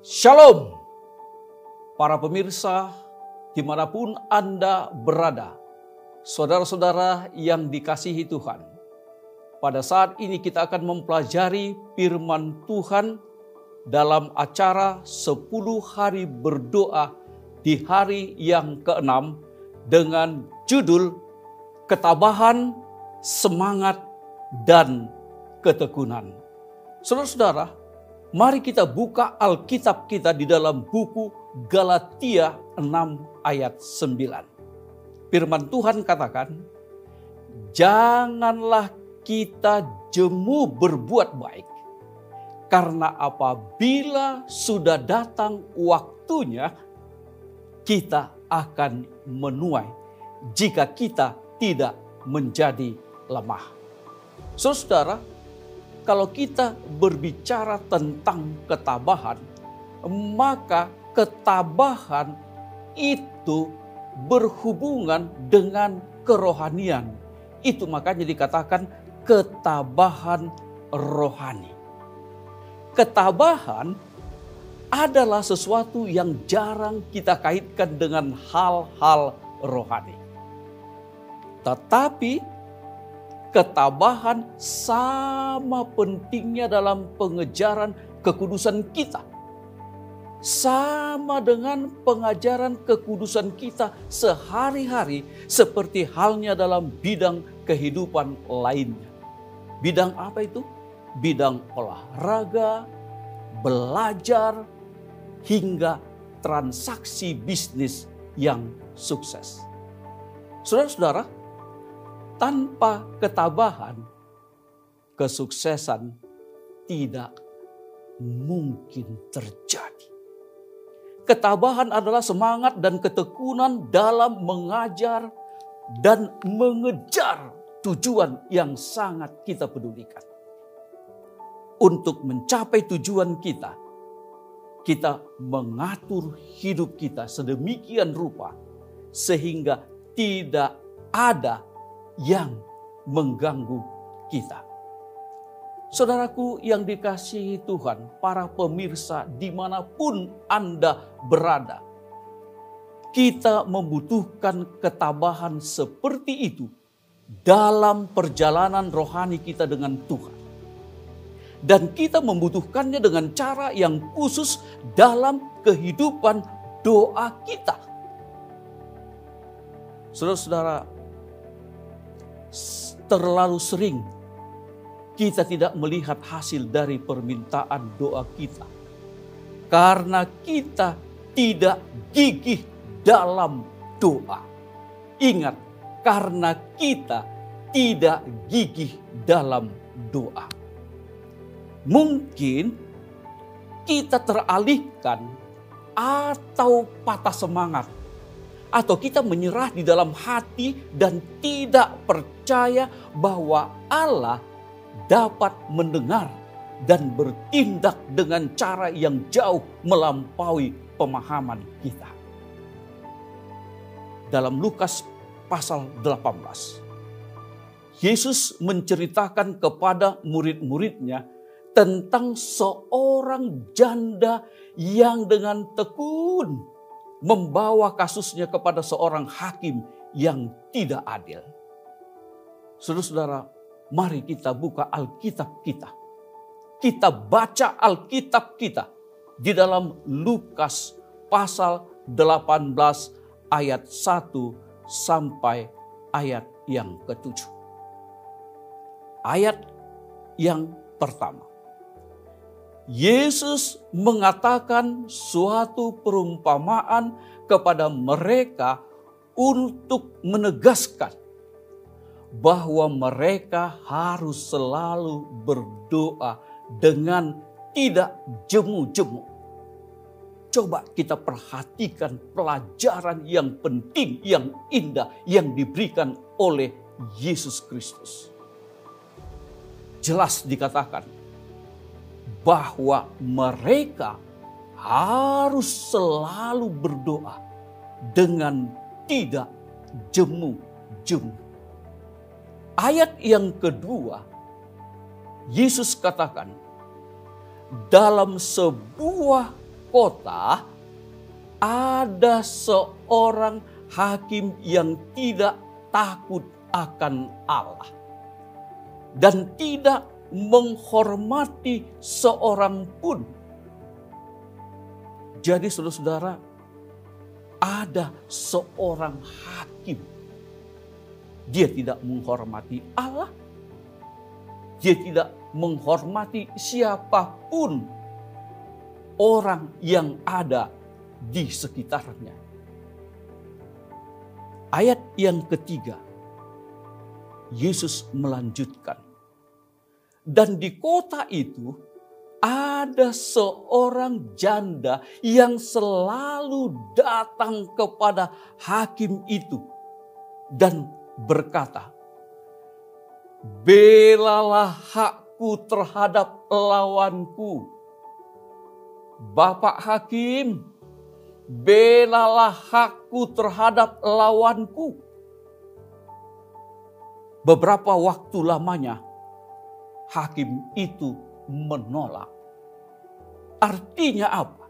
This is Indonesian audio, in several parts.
Shalom, para pemirsa dimanapun Anda berada, saudara-saudara yang dikasihi Tuhan. Pada saat ini kita akan mempelajari firman Tuhan dalam acara 10 hari berdoa di hari yang ke-6 dengan judul Ketabahan, Semangat, dan Ketekunan. Saudara-saudara, mari kita buka Alkitab kita di dalam buku Galatia 6 ayat 9. Firman Tuhan katakan, janganlah kita jemu berbuat baik, karena apabila sudah datang waktunya, kita akan menuai jika kita tidak menjadi lemah. Saudara, kalau kita berbicara tentang ketabahan, maka ketabahan itu berhubungan dengan kerohanian. Itu makanya dikatakan ketabahan rohani. Ketabahan adalah sesuatu yang jarang kita kaitkan dengan hal-hal rohani. Tetapi ketabahan sama pentingnya dalam pengejaran kekudusan kita. Sama dengan pengajaran kekudusan kita sehari-hari seperti halnya dalam bidang kehidupan lainnya. Bidang apa itu? Bidang olahraga, belajar, hingga transaksi bisnis yang sukses. Saudara-saudara, tanpa ketabahan, kesuksesan tidak mungkin terjadi. Ketabahan adalah semangat dan ketekunan dalam mengajar dan mengejar tujuan yang sangat kita pedulikan. Untuk mencapai tujuan kita mengatur hidup kita sedemikian rupa sehingga tidak ada yang mengganggu kita. Saudaraku yang dikasihi Tuhan, para pemirsa dimanapun Anda berada, kita membutuhkan ketabahan seperti itu dalam perjalanan rohani kita dengan Tuhan. Dan kita membutuhkannya dengan cara yang khusus dalam kehidupan doa kita. Saudara-saudara, terlalu sering kita tidak melihat hasil dari permintaan doa kita. Karena kita tidak gigih dalam doa. Ingat, karena kita tidak gigih dalam doa. Mungkin kita teralihkan atau patah semangat. Atau kita menyerah di dalam hati dan tidak percaya bahwa Allah dapat mendengar dan bertindak dengan cara yang jauh melampaui pemahaman kita. Dalam Lukas pasal 18, Yesus menceritakan kepada murid-muridnya tentang seorang janda yang dengan tekun membawa kasusnya kepada seorang hakim yang tidak adil. Saudara-saudara, mari kita buka Alkitab kita. Kita baca Alkitab kita di dalam Lukas pasal 18 ayat 1 sampai ayat yang ke-7. Ayat yang pertama. Yesus mengatakan suatu perumpamaan kepada mereka untuk menegaskan bahwa mereka harus selalu berdoa dengan tidak jemu-jemu. Coba kita perhatikan pelajaran yang penting, yang indah, yang diberikan oleh Yesus Kristus. Jelas dikatakan bahwa mereka harus selalu berdoa dengan tidak jemu-jemu. Ayat yang kedua, Yesus katakan, dalam sebuah kota ada seorang hakim yang tidak takut akan Allah dan tidak menghormati seorang pun. Jadi saudara-saudara, ada seorang hakim. Dia tidak menghormati Allah. Dia tidak menghormati siapapun orang yang ada di sekitarnya. Ayat yang ketiga, Yesus melanjutkan. Dan di kota itu ada seorang janda yang selalu datang kepada hakim itu dan berkata, "Belalah hakku terhadap lawanku." Bapak hakim, belalah hakku terhadap lawanku. Beberapa waktu lamanya hakim itu menolak. Artinya apa?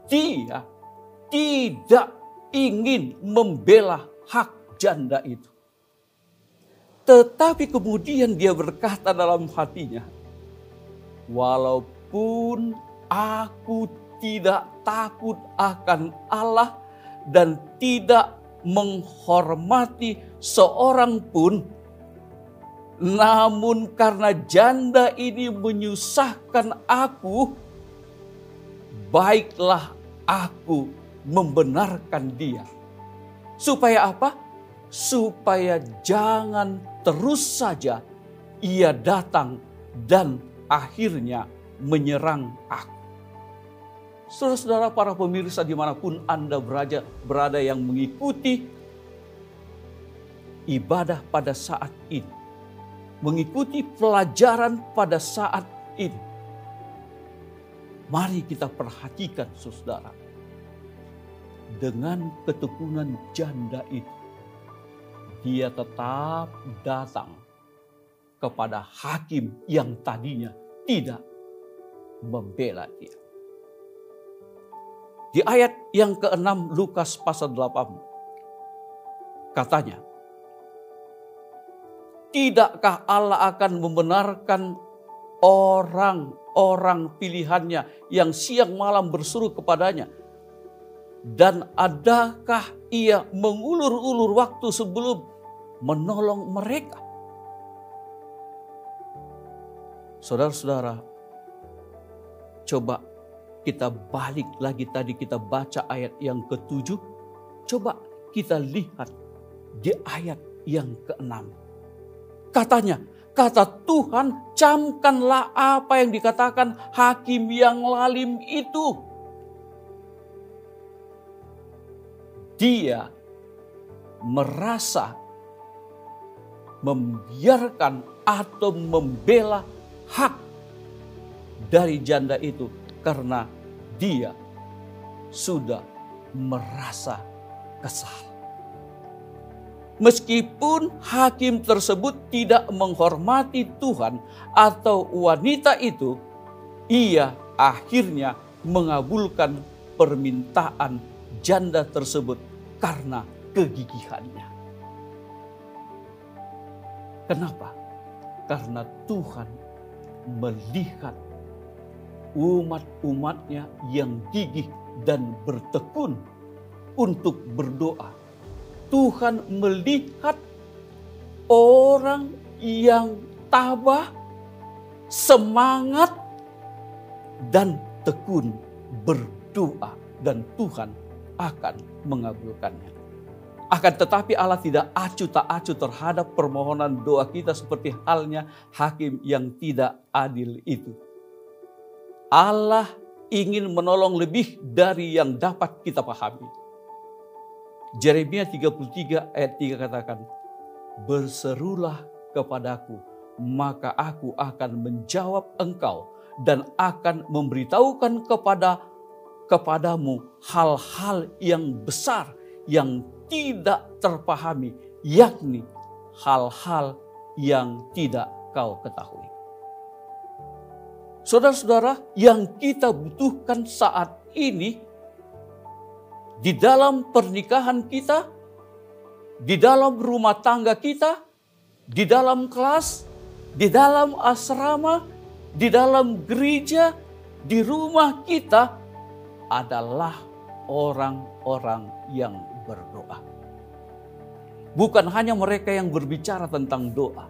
Dia tidak ingin membela hak janda itu. Tetapi kemudian dia berkata dalam hatinya, "Walaupun aku tidak takut akan Allah dan tidak menghormati seorang pun, namun karena janda ini menyusahkan aku, baiklah aku membenarkan dia." Supaya apa? Supaya jangan terus saja ia datang dan akhirnya menyerang aku. Saudara-saudara, para pemirsa dimanapun Anda berada yang mengikuti ibadah pada saat ini, mengikuti pelajaran pada saat ini, mari kita perhatikan saudara, dengan ketekunan janda itu, dia tetap datang kepada hakim yang tadinya tidak membela dia. Di ayat yang ke-6 Lukas pasal 8 katanya, "Tidakkah Allah akan membenarkan orang-orang pilihannya yang siang malam berseru kepadanya? Dan adakah ia mengulur-ulur waktu sebelum menolong mereka?" Saudara-saudara, coba kita balik lagi, tadi kita baca ayat yang ke-7. Coba kita lihat di ayat yang ke-6. Katanya, kata Tuhan, "Camkanlah apa yang dikatakan hakim yang lalim itu." Dia merasa membiarkan atau membela hak dari janda itu karena dia sudah merasa kesal. Meskipun hakim tersebut tidak menghormati Tuhan atau wanita itu, ia akhirnya mengabulkan permintaan janda tersebut karena kegigihannya. Kenapa? Karena Tuhan melihat umat-umatnya yang gigih dan bertekun untuk berdoa. Tuhan melihat orang yang tabah, semangat, dan tekun berdoa, dan Tuhan akan mengabulkannya. Akan tetapi Allah tidak acuh tak acuh terhadap permohonan doa kita seperti halnya hakim yang tidak adil itu. Allah ingin menolong lebih dari yang dapat kita pahami. Yeremia 33 ayat 3 katakan, "Berserulah kepadaku, maka aku akan menjawab engkau dan akan memberitahukan kepadamu hal-hal yang besar yang tidak terpahami, yakni hal-hal yang tidak kau ketahui." Saudara-saudara, yang kita butuhkan saat ini di dalam pernikahan kita, di dalam rumah tangga kita, di dalam kelas, di dalam asrama, di dalam gereja, di rumah kita adalah orang-orang yang berdoa. Bukan hanya mereka yang berbicara tentang doa.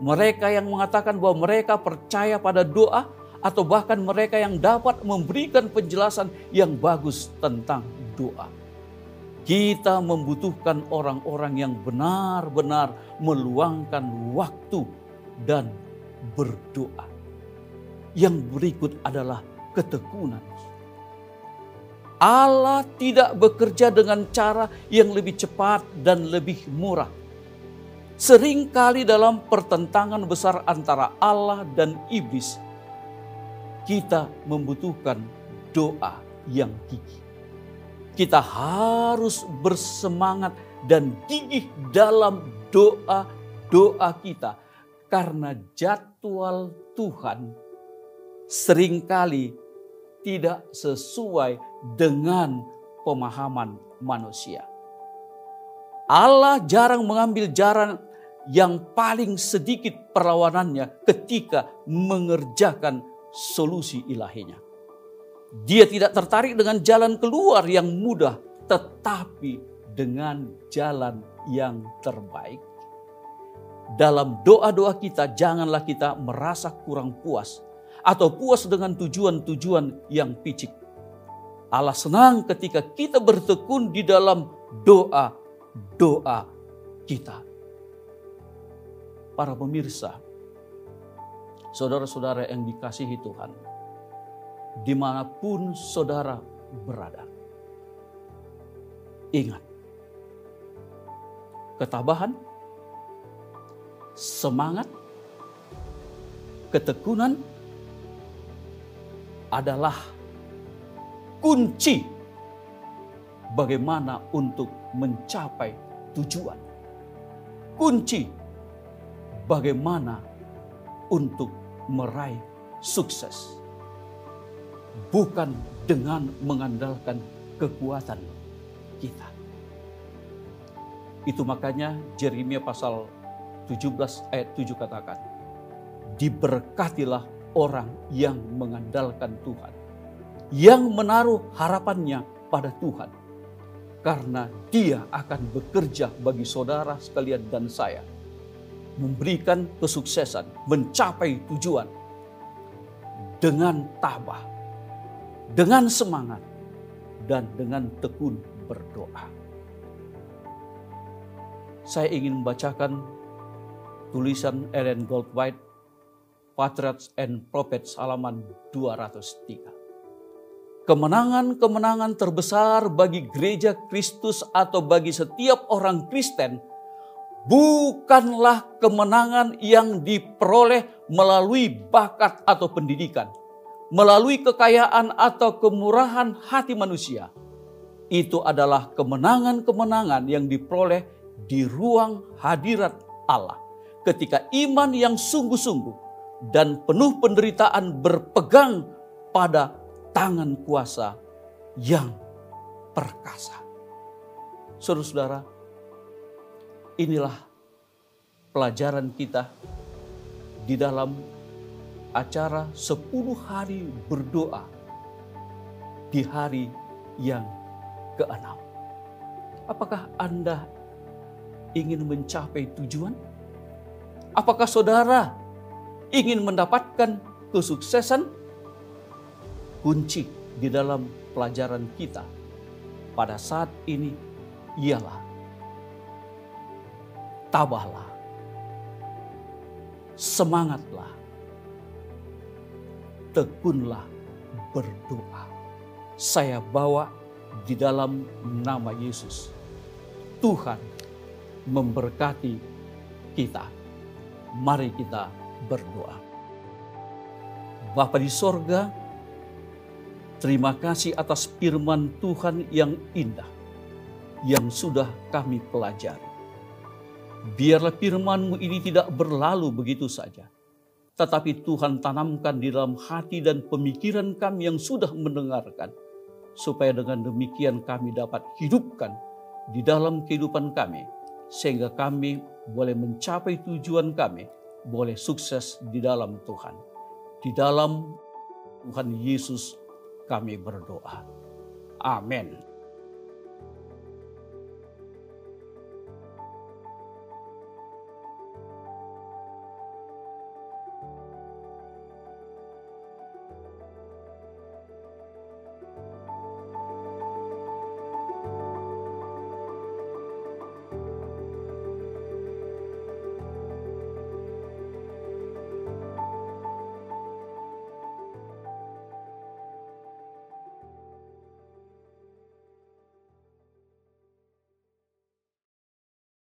Mereka yang mengatakan bahwa mereka percaya pada doa, atau bahkan mereka yang dapat memberikan penjelasan yang bagus tentang doa. Kita membutuhkan orang-orang yang benar-benar meluangkan waktu dan berdoa. Yang berikut adalah ketekunan. Allah tidak bekerja dengan cara yang lebih cepat dan lebih murah. Seringkali dalam pertentangan besar antara Allah dan iblis, kita membutuhkan doa yang gigih. Kita harus bersemangat dan gigih dalam doa-doa kita. Karena jadwal Tuhan seringkali tidak sesuai dengan pemahaman manusia. Allah jarang mengambil jalan yang paling sedikit perlawanannya ketika mengerjakan solusi ilahinya. Dia tidak tertarik dengan jalan keluar yang mudah, tetapi dengan jalan yang terbaik. Dalam doa-doa kita, janganlah kita merasa kurang puas atau puas dengan tujuan-tujuan yang picik. Allah senang ketika kita bertekun di dalam doa-doa kita. Para pemirsa, saudara-saudara yang dikasihi Tuhan, dimanapun saudara berada, ingat, ketabahan, semangat, ketekunan adalah kunci bagaimana untuk mencapai tujuan. Kunci bagaimana untuk meraih sukses. Bukan dengan mengandalkan kekuatan kita. Itu makanya Yeremia pasal 17 ayat 7 katakan, diberkatilah orang yang mengandalkan Tuhan, yang menaruh harapannya pada Tuhan, karena Dia akan bekerja bagi saudara sekalian dan saya, memberikan kesuksesan, mencapai tujuan dengan tabah, dengan semangat, dan dengan tekun berdoa. Saya ingin membacakan tulisan Ellen G. White, Patriarchs and Prophets, halaman 203. Kemenangan-kemenangan terbesar bagi gereja Kristus atau bagi setiap orang Kristen bukanlah kemenangan yang diperoleh melalui bakat atau pendidikan, melalui kekayaan atau kemurahan hati manusia. Itu adalah kemenangan-kemenangan yang diperoleh di ruang hadirat Allah, ketika iman yang sungguh-sungguh dan penuh penderitaan berpegang pada tangan kuasa yang perkasa. Saudara-saudara, inilah pelajaran kita di dalam acara 10 hari berdoa di hari yang ke-6. Apakah Anda ingin mencapai tujuan? Apakah saudara ingin mendapatkan kesuksesan? Kunci di dalam pelajaran kita pada saat ini ialah tabahlah, semangatlah, tekunlah berdoa. Saya bawa di dalam nama Yesus. Tuhan memberkati kita. Mari kita berdoa. Bapa di sorga, terima kasih atas firman Tuhan yang indah yang sudah kami pelajari. Biarlah firman-Mu ini tidak berlalu begitu saja, tetapi Tuhan tanamkan di dalam hati dan pemikiran kami yang sudah mendengarkan. supaya dengan demikian kami dapat hidupkan di dalam kehidupan kami, sehingga kami boleh mencapai tujuan kami, boleh sukses di dalam Tuhan. Di dalam Tuhan Yesus kami berdoa. Amin.